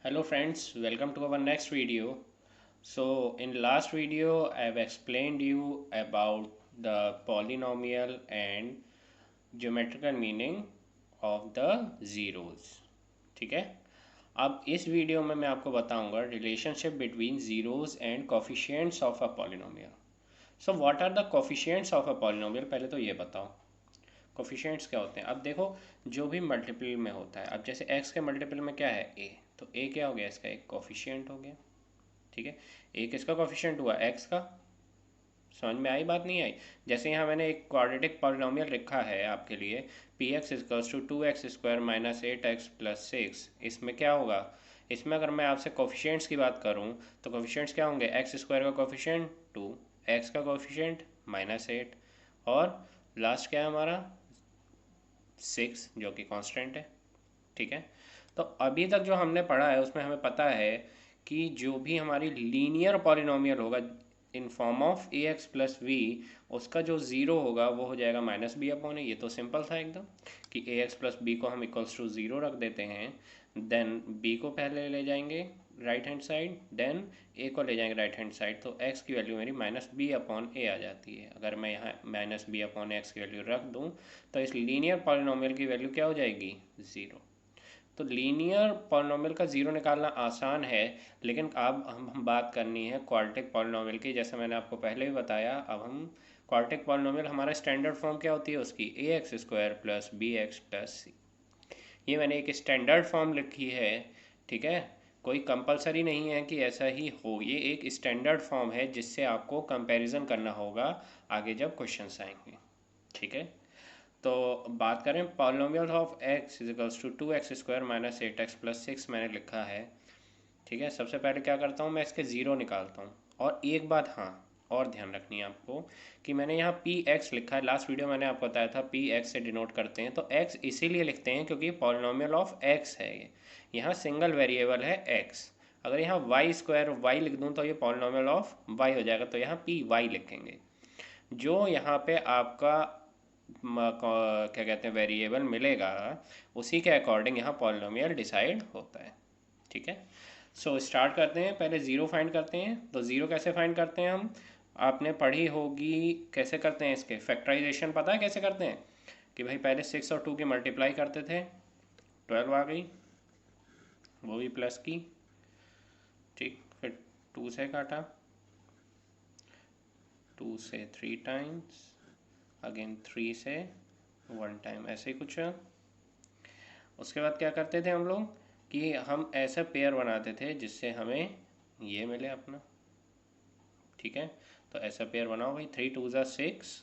Hello friends, welcome to our next video. So in last video I have explained you about the polynomial and geometrical meaning of the zeros. ठीक है, अब इस video में मैं आपको बताऊंगा relationship between zeros and coefficients of a polynomial. So what are the coefficients of a polynomial? पहले तो ये बताओ कोफिशिएंट्स क्या होते हैं। अब देखो जो भी मल्टीपल में होता है, अब जैसे x के मल्टीपल में क्या है a, तो a क्या हो गया, इसका एक कोफिशिएंट हो गया। ठीक है, a किसका कोफिशिएंट हुआ, x का। समझ में आई बात नहीं आई। जैसे यहाँ मैंने एक क्वाड्रेटिक पॉलिनोमियल लिखा है आपके लिए, p x equals to 2x² minus 8x plus 6। इसमें क्या होगा, इसमें अगर मैं आपसे कोफिशिएंट्स की बात करूँ तो कोफिशिएंट्स क्या होंगे, x² का कोफिशिएंट 2, x का कोफिशिएंट -8 और लास्ट क्या है हमारा 6 जो कि कांस्टेंट है। ठीक है, तो अभी तक जो हमने पढ़ा है उसमें हमें पता है कि जो भी हमारी लीनियर पॉलिनोमियल होगा in form of a x plus b, उसका जो ज़ीरो होगा वो हो जाएगा -b/a। ये तो सिंपल था एकदम कि ए एक्स प्लस बी को हम इक्वल्स टू ज़ीरो रख देते हैं, देन b को पहले ले जाएंगे right hand side, then a को ले जाएंगे राइट हैंड साइड, तो x की वैल्यू मेरी -b/a आ जाती है। अगर मैं यहाँ -b/x की वैल्यू रख दूँ तो इस लीनियर पॉलिनोमियल की वैल्यू क्या हो जाएगी, ज़ीरो। तो लीनियर पॉलिनोमियल का ज़ीरो निकालना आसान है, लेकिन अब हम बात करनी है क्वाड्रेटिक पॉलिनोमियल की। जैसे मैंने आपको पहले भी बताया, अब हम क्वाड्रेटिक पॉलिनोमियल हमारा स्टैंडर्ड फॉर्म क्या होती है उसकी, ax² plus bx plus c। ये मैंने एक स्टैंडर्ड फॉर्म लिखी है। ठीक है, कोई कंपलसरी नहीं है कि ऐसा ही हो, ये एक स्टैंडर्ड फॉर्म है जिससे आपको कंपैरिजन करना होगा आगे जब क्वेश्चंस आएंगे। ठीक है, तो बात करें polynomial of x equals to 2x² minus 8x plus 6 मैंने लिखा है। ठीक है, सबसे पहले क्या करता हूँ, मैं इसके ज़ीरो निकालता हूँ। और एक बात हाँ और ध्यान रखनी है आपको कि मैंने यहाँ पी एक्स लिखा है, लास्ट वीडियो मैंने आपको बताया था पी एक्स से डिनोट करते हैं, तो एक्स इसीलिए लिखते हैं क्योंकि पॉलिनोमियल ऑफ एक्स है ये, यहाँ सिंगल वेरिएबल है एक्स। अगर यहाँ y² y लिख दूँ तो ये पॉलिनोमियल ऑफ y हो जाएगा, तो यहाँ पी वाई लिखेंगे। जो यहाँ पे आपका क्या कहते हैं वेरिएबल मिलेगा, उसी के अकॉर्डिंग यहाँ पॉलिनोमियल डिसाइड होता है। ठीक है, सो स्टार्ट करते हैं, पहले ज़ीरो फाइंड करते हैं। तो ज़ीरो कैसे फाइंड करते हैं हम, आपने पढ़ी होगी कैसे करते हैं, इसके फैक्टराइजेशन पता है कैसे करते हैं, कि भाई पहले 6 और 2 की मल्टीप्लाई करते थे, 12 आ गई, वो भी प्लस की। ठीक, फिर 2 से काटा, 2 से 3 टाइम्स, अगेन 3 से 1 टाइम, ऐसे ही कुछ है। उसके बाद क्या करते थे हम लोग कि हम ऐसा पेयर बनाते थे जिससे हमें ये मिले अपना। ठीक है, तो ऐसा पेयर बनाओ भाई, 3 2 ज़ा 6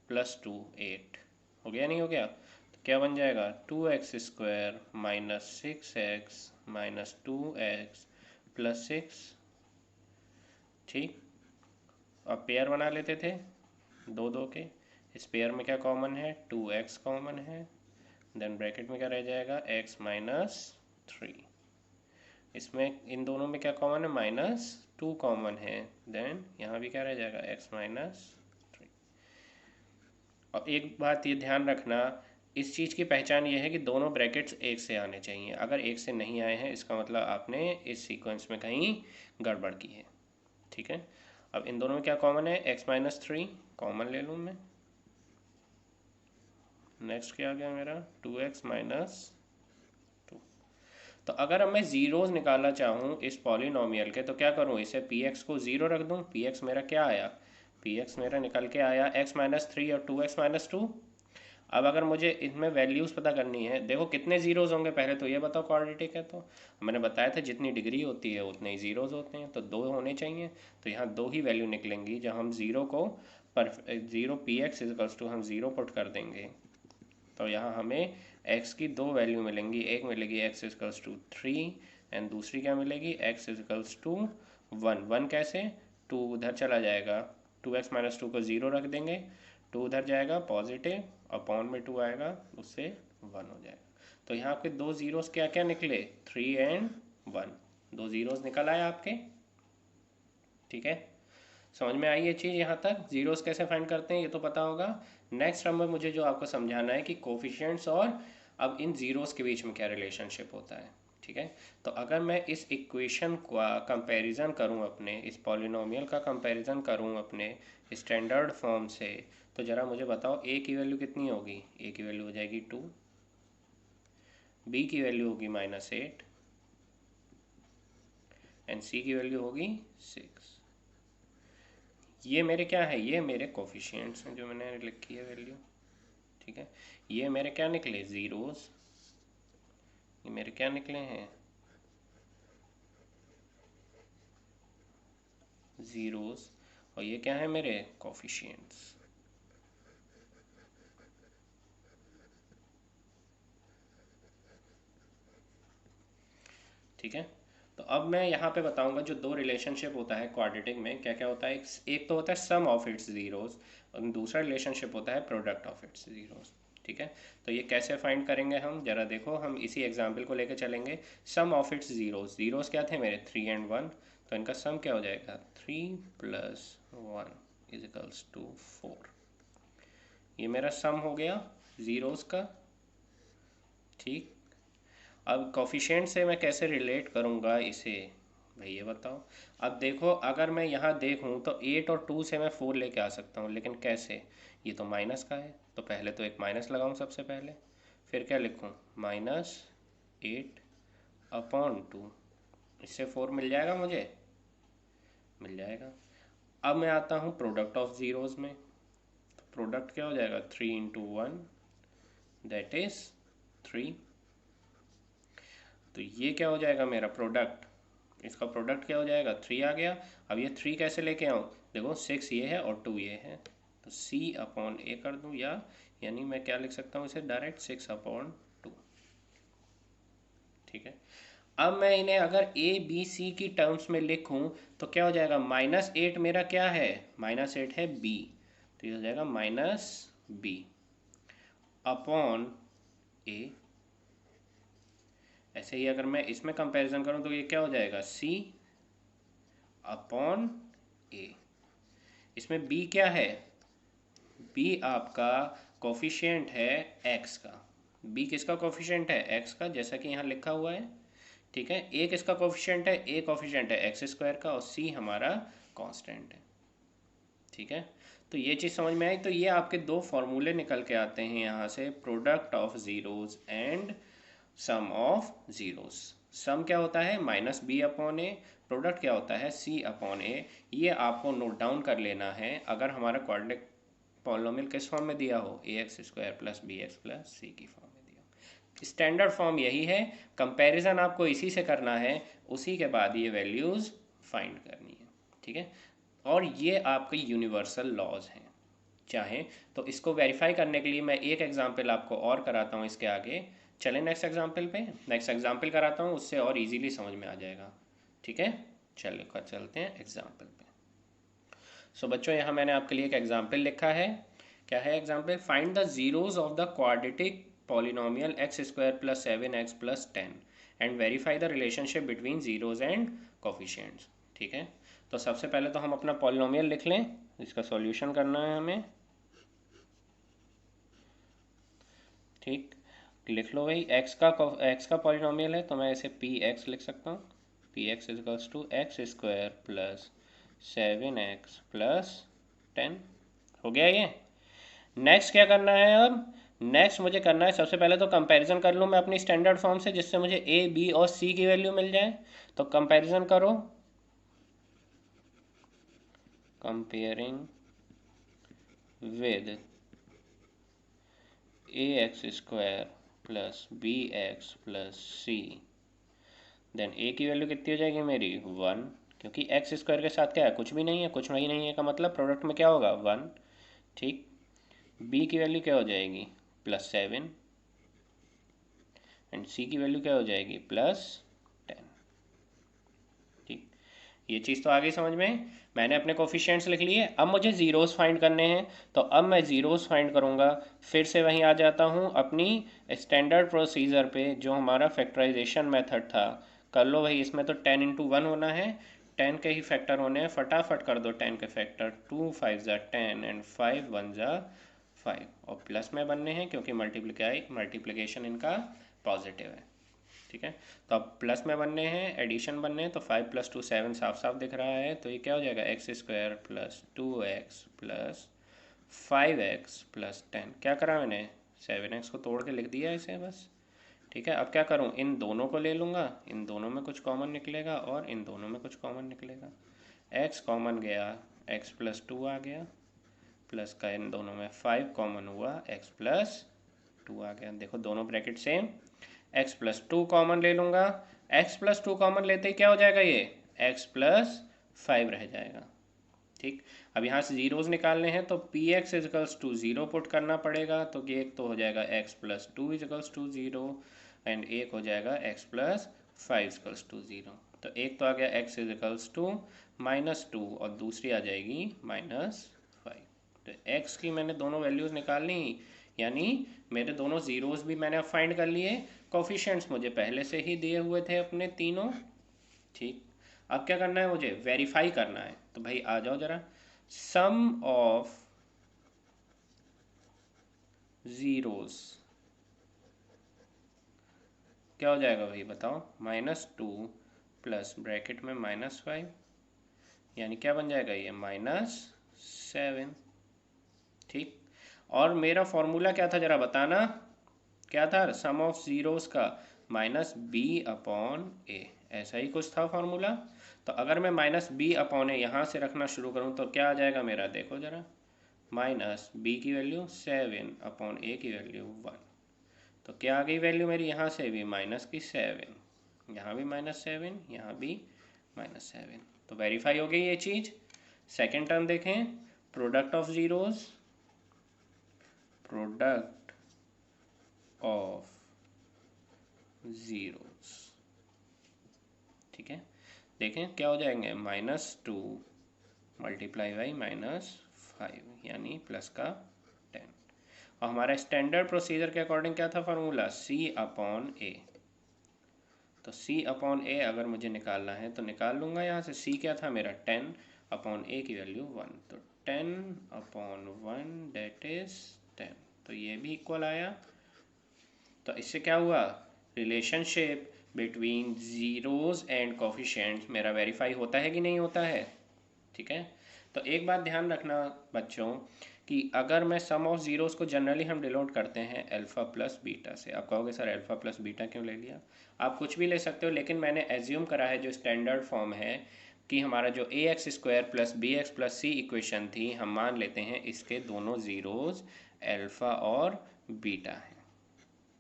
प्लस 2 8, हो गया नहीं हो गया, तो क्या बन जाएगा 2x² minus 6x minus 2x plus 6। ठीक, अब पेयर बना लेते थे दो दो के, इस पेयर में क्या कॉमन है, 2x कॉमन है, देन ब्रैकेट में क्या रह जाएगा x माइनस 3, इसमें इन दोनों में क्या कॉमन है, -2 कॉमन है, देन यहाँ भी क्या रह जाएगा x माइनस 3। और एक बात ये ध्यान रखना, इस चीज़ की पहचान ये है कि दोनों ब्रैकेट्स एक से आने चाहिए, अगर एक से नहीं आए हैं इसका मतलब आपने इस सीक्वेंस में कहीं गड़बड़ की है। ठीक है, अब इन दोनों में क्या कॉमन है, x माइनस 3 कॉमन ले लूँ मैं, नेक्स्ट क्या आ गया मेरा 2x माइनस 2। तो अगर अब मैं ज़ीरोज़ निकालना चाहूँ इस पॉलिनोमियल के, तो क्या करूँ, इसे पी एक्स को ज़ीरो रख दूँ, पी एक्स मेरा क्या आया, पी एक्स मेरा निकल के आया x माइनस 3 और 2x माइनस 2। अब अगर मुझे इनमें वैल्यूज़ पता करनी है, देखो कितने ज़ीरोज़ होंगे, पहले तो ये बताओ क्वाड्रेटिक है तो मैंने बताया था जितनी डिग्री होती है उतने ही ज़ीरोज़ होते हैं, तो 2 होने चाहिए, तो यहाँ 2 ही वैल्यू निकलेंगी। जब हम ज़ीरो को zero p x equals to हम ज़ीरो पुट कर देंगे, तो यहाँ हमें x की दो वैल्यू मिलेंगी, एक मिलेगी x इजकल्स टू 3 एंड दूसरी क्या मिलेगी, x इजकल्स टू 1। 1 कैसे, 2 उधर चला जाएगा, 2x माइनस 2 को ज़ीरो रख देंगे, 2 उधर जाएगा पॉजिटिव, अपॉन में 2 आएगा, उससे 1 हो जाएगा। तो यहाँ आपके दो ज़ीरोज़ क्या क्या निकले, 3 एंड 1, दो ज़ीरोज़ निकल आए आपके। ठीक है, समझ में आई ये चीज़, यहाँ तक ज़ीरोज़ कैसे फाइंड करते हैं ये तो पता होगा। नेक्स्ट नंबर मुझे जो आपको समझाना है कि कोफिशिएंट्स और अब इन ज़ीरोज़ के बीच में क्या रिलेशनशिप होता है। ठीक है। तो अगर मैं इस इक्वेशन का कंपैरिजन करूं, अपने इस पॉलिनोमियल का कंपैरिजन करूं अपने स्टैंडर्ड फॉर्म से, तो ज़रा मुझे बताओ ए की वैल्यू कितनी होगी। ए की वैल्यू हो जाएगी 2, बी की वैल्यू होगी -8 एंड सी की वैल्यू होगी 6। ये मेरे क्या है, ये मेरे कोफिशिएंट्स हैं जो मैंने लिखी है वैल्यू। ठीक है, ये मेरे क्या निकले, ज़ीरोज़। ये मेरे क्या निकले हैं, ज़ीरोज़। और ये क्या है, मेरे कोफिशिएंट्स। ठीक है। तो अब मैं यहाँ पे बताऊंगा जो दो रिलेशनशिप होता है क्वाड्रेटिक में, क्या क्या होता है। एक तो होता है सम ऑफ इट्स ज़ीरोज़, और दूसरा रिलेशनशिप होता है प्रोडक्ट ऑफ इट्स ज़ीरोज़। ठीक है। तो ये कैसे फाइंड करेंगे हम, जरा देखो। हम इसी एग्जाम्पल को लेकर चलेंगे। सम ऑफ इट्स ज़ीरोज़, ज़ीरोज़ क्या थे मेरे, 3 एंड 1। तो इनका सम क्या हो जाएगा, 3 + 1 = 4। ये मेरा सम हो गया ज़ीरोज़ का। ठीक। अब कोफिशिएंट से मैं कैसे रिलेट करूँगा इसे, भाई ये बताओ। अब देखो, अगर मैं यहाँ देखूँ तो 8 और 2 से मैं 4 लेके आ सकता हूँ, लेकिन कैसे, ये तो माइनस का है। तो पहले तो एक माइनस लगाऊँ सबसे पहले, फिर क्या लिखूँ, -8/2। इससे 4 मिल जाएगा मुझे, मिल जाएगा। अब मैं आता हूँ प्रोडक्ट ऑफ ज़ीरोज़ में। तो प्रोडक्ट क्या हो जाएगा, 3 × 1 दैट इज़ 3। तो ये क्या हो जाएगा मेरा प्रोडक्ट, इसका प्रोडक्ट क्या हो जाएगा, 3 आ गया। अब ये 3 कैसे लेके आऊँ, देखो 6 ये है और 2 ये है, तो C/A कर दूँ, या यानी मैं क्या लिख सकता हूँ इसे डायरेक्ट, 6/2। ठीक है। अब मैं इन्हें अगर A B C की टर्म्स में लिखूँ तो क्या हो जाएगा, -8 मेरा क्या है, -8 है B, तो ये हो जाएगा -B/A। ऐसे ही अगर मैं इसमें कंपैरिजन करूँ तो ये क्या हो जाएगा, C/A। इसमें B क्या है, B आपका कोफिशिएंट है x का। B किसका कोफिशिएंट है, x का, जैसा कि यहाँ लिखा हुआ है। ठीक है। A किसका कोफिशिएंट है, A कोफिशिएंट है x² का, और C हमारा कांस्टेंट है। ठीक है। तो ये चीज़ समझ में आई। तो ये आपके दो फॉर्मूले निकल के आते हैं यहाँ से, product of zeros and sum of zeros. Sum क्या होता है, -B/A। प्रोडक्ट क्या होता है, C/A। ये आपको नोट डाउन कर लेना है अगर हमारा क्वाड्रेटिक पॉलिनोमियल किस फॉर्म में दिया हो, ax² + bx + c की फॉर्म में दिया हो। स्टैंडर्ड फॉर्म यही है, कंपैरिजन आपको इसी से करना है, उसी के बाद ये वैल्यूज़ फाइंड करनी है। ठीक है। और ये आपके यूनिवर्सल लॉज हैं। चाहे तो इसको वेरीफाई करने के लिए मैं एक एग्जांपल आपको और कराता हूँ इसके आगे। चलें नेक्स्ट एग्जांपल पे, नेक्स्ट एग्जांपल कराता हूँ, उससे और इजीली समझ में आ जाएगा। ठीक है, चलिए चलते हैं एग्जांपल पे। सो बच्चों, यहाँ मैंने आपके लिए एक एग्जांपल लिखा है। क्या है example, find the zeros of the quadratic polynomial x² + 7x + 10 and verify the relationship between zeros and coefficients. ठीक है। तो सबसे पहले तो हम अपना पॉलिनोमियल लिख लें, इसका सॉल्यूशन करना है हमें। ठीक, लिख लो भाई। x का पॉलिनोमियल है तो मैं इसे px लिख सकता हूँ। px = x² + 7x + 10 हो गया ये। नेक्स्ट क्या करना है, अब नेक्स्ट मुझे करना है, सबसे पहले तो कंपैरिजन कर लूँ मैं अपनी स्टैंडर्ड फॉर्म से, जिससे मुझे a b और c की वैल्यू मिल जाए। तो कंपैरिजन करो, comparing with ax² + bx + c, then a की वैल्यू कितनी हो जाएगी मेरी, 1, क्योंकि x² के साथ क्या है, कुछ भी नहीं है, कुछ भी नहीं है का मतलब प्रोडक्ट में क्या होगा, 1। ठीक। b की वैल्यू क्या हो जाएगी, +7, एंड c की वैल्यू क्या हो जाएगी, +10। ठीक, ये चीज़ तो आ गई समझ में। मैंने अपने कोफिशिएंट्स लिख लिए, अब मुझे ज़ीरोज़ फाइंड करने हैं। तो अब मैं ज़ीरोज़ फाइंड करूँगा, फिर से वहीं आ जाता हूँ अपनी स्टैंडर्ड प्रोसीजर पे, जो हमारा फैक्टराइजेशन मेथड था। कर लो भाई, इसमें तो 10 × 1 होना है, 10 के ही फैक्टर होने हैं, फटाफट कर दो 10 के फैक्टर। 2 5 × 10 एंड 5 1 × 5, और प्लस में बनने हैं क्योंकि मल्टीप्लिकेशन इनका पॉजिटिव है। ठीक है। तो अब प्लस में बनने हैं, एडिशन बनने हैं, तो 5 + 2 7 साफ साफ दिख रहा है। तो ये क्या हो जाएगा, x² + 2x + 5x + 10। क्या करा मैंने, 7x को तोड़ के लिख दिया इसे बस। ठीक है। अब क्या करूँ, इन दोनों को ले लूँगा, इन दोनों में कुछ कॉमन निकलेगा और इन दोनों में कुछ कॉमन निकलेगा। x कॉमन गया, x + 2 आ गया, प्लस का इन दोनों में 5 कॉमन हुआ, x + 2 आ गया। देखो दोनों ब्रैकेट सेम। x + 2 कॉमन ले लूँगा, x + 2 कॉमन लेते ही क्या हो जाएगा, ये x + 5 रह जाएगा। ठीक। अब यहाँ से जीरोस निकालने हैं तो px = 0 पुट करना पड़ेगा। तो ये एक तो हो जाएगा x + 2 = 0 एंड एक हो जाएगा x + 5 = 0। तो एक तो आ गया x = -2 और दूसरी आ जाएगी -5। तो x की मैंने दोनों वैल्यूज़ निकाल ली, यानी मेरे दोनों ज़ीरोज़ भी मैंने अब फाइंड कर लिए, कोफिशिएंट्स मुझे पहले से ही दिए हुए थे अपने तीनों। ठीक। अब क्या करना है, मुझे वेरीफाई करना है। तो भाई आ जाओ जरा, सम ऑफ ज़ीरोज़ क्या हो जाएगा भाई बताओ, -2 प्लस ब्रैकेट में -5, यानी क्या बन जाएगा ये -7। ठीक। और मेरा फॉर्मूला क्या था जरा बताना, क्या था, सम ऑफ ज़ीरोज़ का -b/a, ऐसा ही कुछ था फॉर्मूला। तो अगर मैं -b/a यहाँ से रखना शुरू करूँ तो क्या आ जाएगा मेरा, देखो ज़रा, -b की वैल्यू 7/a की वैल्यू 1। तो क्या आ गई वैल्यू मेरी, यहाँ से भी -7, यहाँ भी -7, यहाँ भी -7। तो वेरीफाई हो गई ये चीज़। सेकेंड टर्म देखें, product of zeros, product of zeros. ठीक है। देखें क्या हो जाएंगे, -2 × -5 यानी प्लस का 10। और हमारा स्टैंडर्ड प्रोसीजर के अकॉर्डिंग क्या था फॉर्मूला, C/A। तो C/A अगर मुझे निकालना है तो निकाल लूँगा यहाँ से। C क्या था मेरा, 10/A की वैल्यू 1, तो 10/1 दैट इज़ 10। तो ये भी इक्वल आया। तो इससे क्या हुआ, relationship between zeros and coefficients मेरा वेरीफाई होता है कि नहीं होता है। ठीक है। तो एक बात ध्यान रखना बच्चों, कि अगर मैं सम ऑफ ज़ीरोज़ को जनरली हम डिनोट करते हैं अल्फ़ा प्लस बीटा से। आप कहोगे सर अल्फ़ा प्लस बीटा क्यों ले लिया, आप कुछ भी ले सकते हो, लेकिन मैंने एज्यूम करा है जो स्टैंडर्ड फॉर्म है कि हमारा जो ax² + bx + c इक्वेशन थी, हम मान लेते हैं इसके दोनों ज़ीरोज़ अल्फ़ा और बीटा हैं।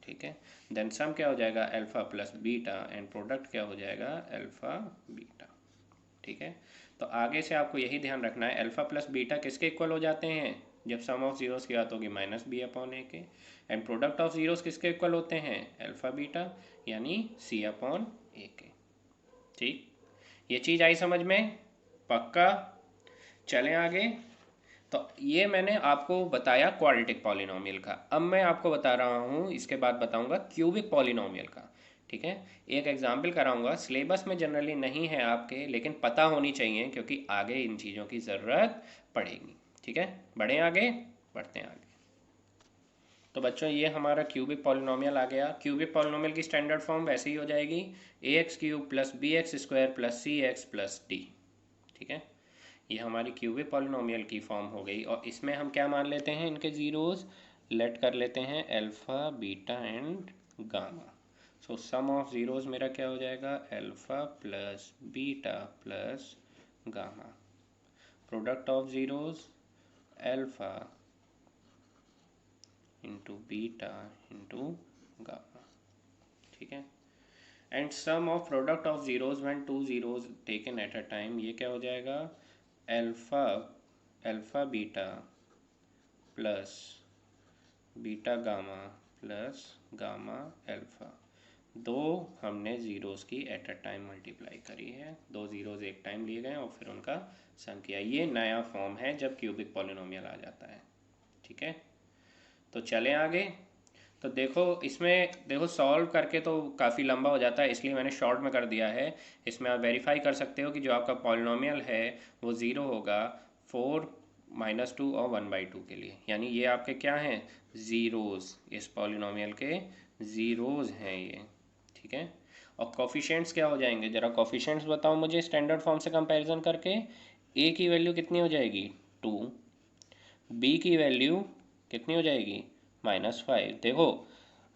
ठीक है। देन सम क्या हो जाएगा, alpha plus beta, and product क्या हो जाएगा, अल्फ़ा बीटा। ठीक है। तो आगे से आपको यही ध्यान रखना है, अल्फ़ा प्लस बीटा किसके इक्वल हो जाते हैं, जब सम ऑफ ज़ीरोज़ की बात होगी -b/a के, एंड प्रोडक्ट ऑफ ज़ीरोज़ किसके इक्वल होते हैं, अल्फ़ा बीटा, यानी c/a के। ठीक। ये चीज़ आई समझ में, पक्का। चलें आगे। तो ये मैंने आपको बताया क्वाड्रेटिक पॉलिनोमियल का। अब मैं आपको बता रहा हूँ, इसके बाद बताऊँगा क्यूबिक पॉलिनोमियल का। ठीक है। एक एग्जाम्पल कराऊंगा, सिलेबस में जनरली नहीं है आपके, लेकिन पता होनी चाहिए क्योंकि आगे इन चीज़ों की ज़रूरत पड़ेगी। ठीक है। बढ़ें आगे, बढ़ते हैं आगे। तो बच्चों ये हमारा क्यूबिक पॉलिनोमियल आ गया। क्यूबिक पॉलिनोमियल की स्टैंडर्ड फॉर्म वैसे ही हो जाएगी, ax³ + bx² + cx + d। ठीक है। ये हमारी क्यूबिक पॉलिनोमियल की फॉर्म हो गई। और इसमें हम क्या मान लेते हैं, इनके ज़ीरोज़ लेट कर लेते हैं alpha beta and gamma. So sum of zeros मेरा क्या हो जाएगा, alpha plus beta plus gamma. Product of zeros alpha into beta into gamma. ठीक है। And sum of product of zeros when two zeros taken at a time, ये क्या हो जाएगा, alpha beta plus beta gamma plus gamma alpha. दो हमने zeros की eight a time multiply करी है, दो ज़ीरोज़ एक टाइम लिए गए और फिर उनका सम किया। ये नया फॉर्म है जब क्यूबिक पॉलिनोमियल आ जाता है। ठीक है। तो चलें आगे। तो देखो इसमें, देखो सॉल्व करके तो काफ़ी लंबा हो जाता है, इसलिए मैंने शॉर्ट में कर दिया है। इसमें आप वेरीफाई कर सकते हो कि जो आपका पॉलिनोमियल है वो ज़ीरो होगा 4, -2 और 1/2 के लिए, यानी ये आपके क्या हैं, ज़ीरोज़। इस पॉलिनोमियल के ज़ीरोज़ हैं ये। ठीक है। और कोफिशिएंट्स क्या हो जाएंगे, ज़रा कोफिशिएंट्स बताओ मुझे स्टैंडर्ड फॉर्म से कंपैरिजन करके। ए की वैल्यू कितनी हो जाएगी 2, बी की वैल्यू कितनी हो जाएगी -5। देखो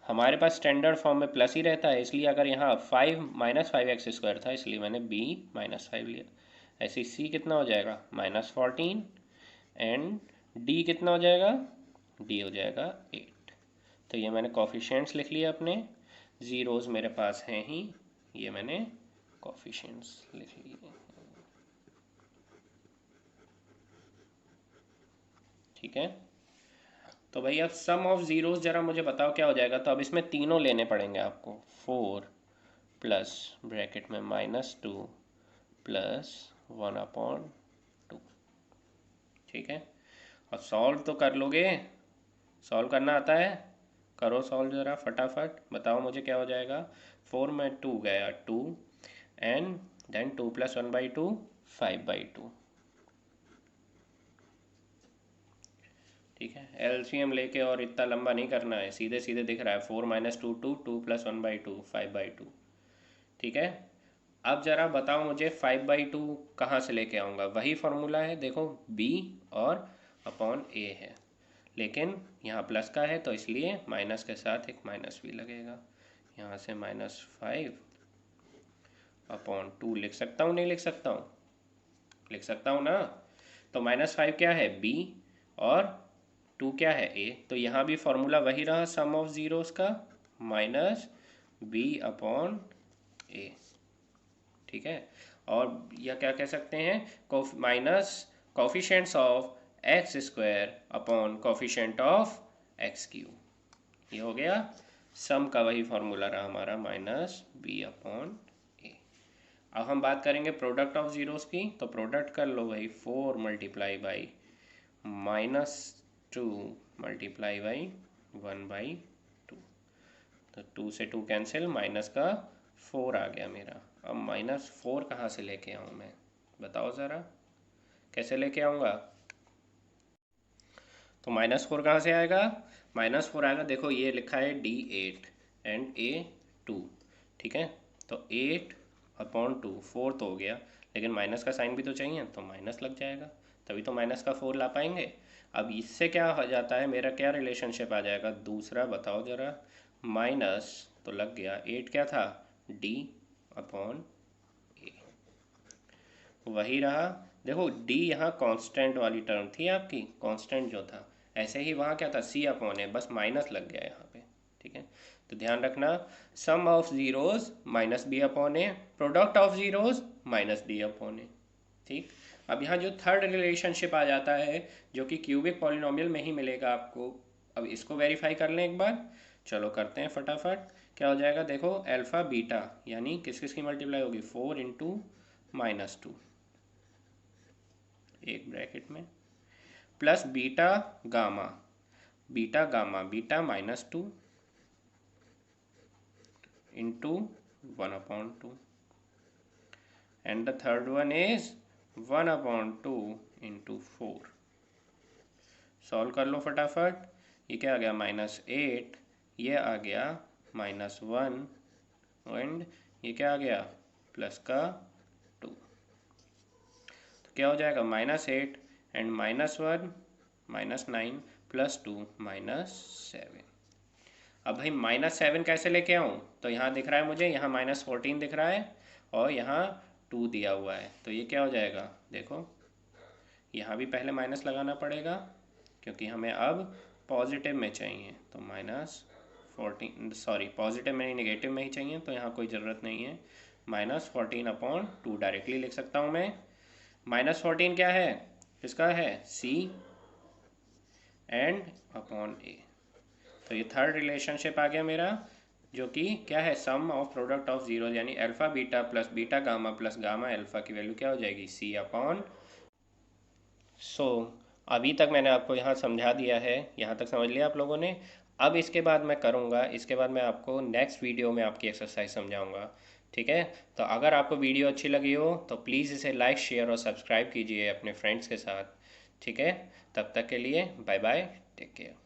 हमारे पास स्टैंडर्ड फॉर्म में प्लस ही रहता है, इसलिए अगर यहाँ 5 -5x² था इसलिए मैंने b -5 लिया। ऐसे c कितना हो जाएगा -14 एंड d कितना हो जाएगा, d हो जाएगा 8। तो ये मैंने कोफिशिएंट्स लिख लिया अपने, ज़ीरोज़ मेरे पास हैं ही, ये मैंने कोफिशिएंट्स लिख लिए। ठीक है, तो भाई अब सम ऑफ ज़ीरोज़ ज़रा मुझे बताओ क्या हो जाएगा। तो अब इसमें तीनों लेने पड़ेंगे आपको, 4 प्लस ब्रैकेट में -2 प्लस 1/2। ठीक है, और सॉल्व तो कर लोगे, सॉल्व करना आता है, करो सॉल्व ज़रा फटाफट, बताओ मुझे क्या हो जाएगा। 4 में 2 गया 2 एंड देन 2 + 1/2 5/2। ठीक है, एलसीएम लेके और इतना लंबा नहीं करना है, सीधे सीधे दिख रहा है 4 - 2 2, 2 + 1/2 5/2। ठीक है, अब ज़रा बताओ मुझे 5/2 कहाँ से लेके आऊँगा। वही फार्मूला है, देखो b और अपॉन a है, लेकिन यहाँ प्लस का है तो इसलिए माइनस के साथ एक माइनस भी लगेगा। यहाँ से -5/2 लिख सकता हूँ, नहीं लिख सकता हूँ, लिख सकता हूँ ना। तो -5 क्या है b और 2 क्या है a, तो यहाँ भी फॉर्मूला वही रहा सम ऑफ ज़ीरोज़ का, -b/a। ठीक है, और यह क्या कह सकते हैं, minus coefficients of x² upon coefficient of x³। ये हो गया सम का वही फॉर्मूला रहा हमारा -b/a। अब हम बात करेंगे प्रोडक्ट ऑफ ज़ीरोज़ की, तो प्रोडक्ट कर लो भाई 4 × -2 × 1/2। तो 2 से 2 कैंसिल, माइनस का 4 आ गया मेरा। अब -4 कहाँ से लेके आऊँ मैं, बताओ ज़रा कैसे लेके आऊँगा। तो -4 कहाँ से आएगा, -4 आएगा, देखो ये लिखा है D8 एंड A2। ठीक है, तो 8/2 4 तो हो गया, लेकिन माइनस का साइन भी तो चाहिए, तो माइनस लग जाएगा, तभी तो माइनस का 4 ला पाएंगे। अब इससे क्या हो जाता है, मेरा क्या रिलेशनशिप आ जाएगा, दूसरा बताओ ज़रा। माइनस तो लग गया, 8 क्या था D/A, वही रहा। देखो D यहाँ कांस्टेंट वाली टर्म थी आपकी, कांस्टेंट जो था, ऐसे ही वहाँ क्या था C/A, बस माइनस लग गया यहाँ पे। ठीक है, तो ध्यान रखना, sum of zeros -b/a, product of zeros -d/a। ठीक, अब यहाँ जो थर्ड रिलेशनशिप आ जाता है, जो कि क्यूबिक पॉलिनोमियल में ही मिलेगा आपको, अब इसको वेरीफाई कर लें एक बार, चलो करते हैं फटाफट। क्या हो जाएगा, देखो अल्फ़ा बीटा यानी किस किस की मल्टीप्लाई होगी, 4 × -2 एक ब्रैकेट में, plus beta gamma, beta -2 × 1/2 and the third one is 1/2 × 4। Solve कर लो फटाफट, ये क्या आ गया -8, ये आ गया -1 एंड ये क्या आ गया प्लस का 2। तो क्या हो जाएगा -8 एंड -1 -9 प्लस 2 -7। अब भाई -7 कैसे लेके आऊँ, तो यहाँ दिख रहा है मुझे, यहाँ -14 दिख रहा है और यहाँ 2 दिया हुआ है, तो ये क्या हो जाएगा, देखो यहाँ भी पहले माइनस लगाना पड़ेगा क्योंकि हमें अब पॉजिटिव में चाहिए, तो -14, सॉरी पॉजिटिव में नहीं नेगेटिव में ही चाहिए, तो यहाँ कोई ज़रूरत नहीं है। -14/2 डायरेक्टली लिख सकता हूँ मैं। -14 क्या है, किसका है, C एंड अपॉन A। तो ये थर्ड रिलेशनशिप आ गया मेरा, जो कि क्या है, सम ऑफ प्रोडक्ट ऑफ ज़ीरो, यानी alpha beta plus beta gamma plus gamma alpha की वैल्यू क्या हो जाएगी, C/। सो अभी तक मैंने आपको यहाँ समझा दिया है, यहाँ तक समझ लिया आप लोगों ने। अब इसके बाद मैं करूँगा, इसके बाद मैं आपको नेक्स्ट वीडियो में आपकी एक्सरसाइज समझाऊँगा। ठीक है, तो अगर आपको वीडियो अच्छी लगी हो तो प्लीज़ इसे लाइक शेयर और सब्सक्राइब कीजिए अपने फ्रेंड्स के साथ। ठीक है, तब तक के लिए बाय बाय, टेक केयर।